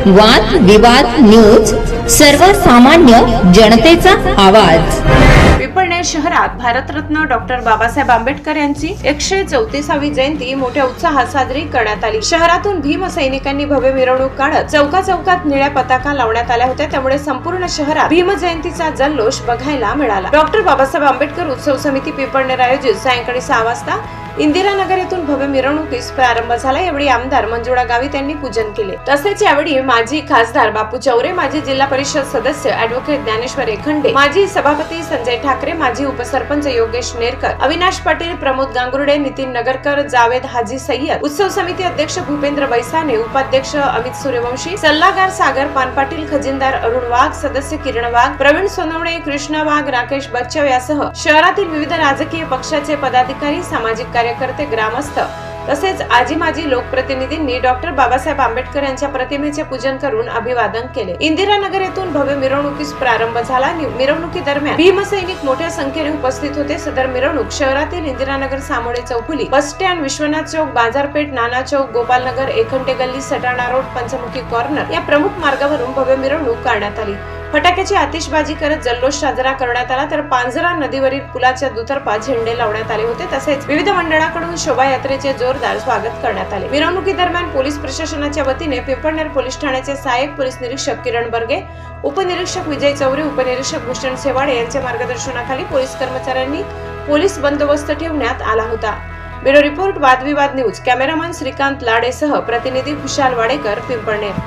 वाद विवाद न्यूज, सर्वसामान्य जनतेचा आवाज। पिंपळनेर शहरात भारतरत्न डॉक्टर बाबासाहेब आंबेडकर यांची 134वी जयंती मोठ्या उत्साहात साजरी करण्यात आली। शहरातून भीम सैनिकांनी भव्य मिरवणूक काढत चौकाचौकात निळ्या पताका लावण्यात आल्या होत्या, त्यामुळे संपूर्ण शहरात भीम जयंतीचा जल्लोष बघायला मिळाला। डॉक्टर बाबासाहेब आंबेडकर उत्सव समिती पिंपळनेर आयोजित सायंकाळी 6 वाजता इंदिरानगर येथून भव्य मिरवणुकीस प्रारंभ झाला। यावेळी आमदार मंजुळा गावित यांनी पूजन केले। तसेच यावेळी माजी खासदार बापू चौरे, माजी जिल्हा परिषद सदस्य ॲडव्होकेट ज्ञानेश्वर एखंडे, माजी सभापती संजय ठाकरे, माजी उपसरपंच योगेश नेरकर, अविनाश पाटील, प्रमोद गांगुर्डे, नितीन नगरकर, जावेद हाजी सय्यद, उत्सव समिती अध्यक्ष भूपेंद्र बैसाने, उपाध्यक्ष अमित सूर्यवंशी, सल्लागार सागर पानपाटील, खजिनदार अरुण वाघ, सदस्य किरण वाघ, प्रवीण सोनवणे, कृष्णा वाघ, राकेश बच्चव यासह शहरातील विविध राजकीय पक्षाचे पदाधिकारी, सामाजिक कार्यकर्ते, ग्रामस्थ तसेच आजी माजी लोकप्रतिनिधींनी डॉक्टर बाबासाहेब आंबेडकर यांच्या प्रतिमेचे पूजन करून अभिवादन केले। इंदिरानगर येथून भव्य मिरवणुकीस प्रारंभ झाला। मिरवणुकीदरम्यान भीमसैनिक मोठ्या संख्येने उपस्थित होते। सदर मिरवणूक शहरातील इंदिरानगर, सामोडे चौफुली, बस स्टँड, विश्वनाथ चौक, बाजारपेठ, नाना चौक, गोपालनगर, एकंटे गल्ली, सटाणा रोड, पंचमुखी कॉर्नर या प्रमुख मार्गावरून भव्य मिरवणूक काढण्यात आली। फटाक्याची आतिषबाजी करत जल्लोष साजरा करण्यात आला, तर पांझरा नदीवरील पुलाच्या दुतर्फा झेंडे लावण्यात आले होते। तसेच विविध मंडळाकडून शोभायात्रेचे जोरदार स्वागत करण्यात आले। मिरवणुकीदरम्यान पोलीस प्रशासनाच्या वतीने पिंपळनेर पोलीस ठाण्याचे सहाय्यक पोलीस निरीक्षक किरण बर्गे, उपनिरीक्षक विजय चौरे, उपनिरीक्षक भूषण सेवाडे यांच्या मार्गदर्शनाखाली पोलीस कर्मचाऱ्यांनी पोलीस बंदोबस्त ठेवण्यात आला होता। ब्युरो रिपोर्ट, वादविवाद न्यूज। कॅमेरामन श्रीकांत लाडेसह प्रतिनिधी खुशाल वाडेकर, पिंपळनेर।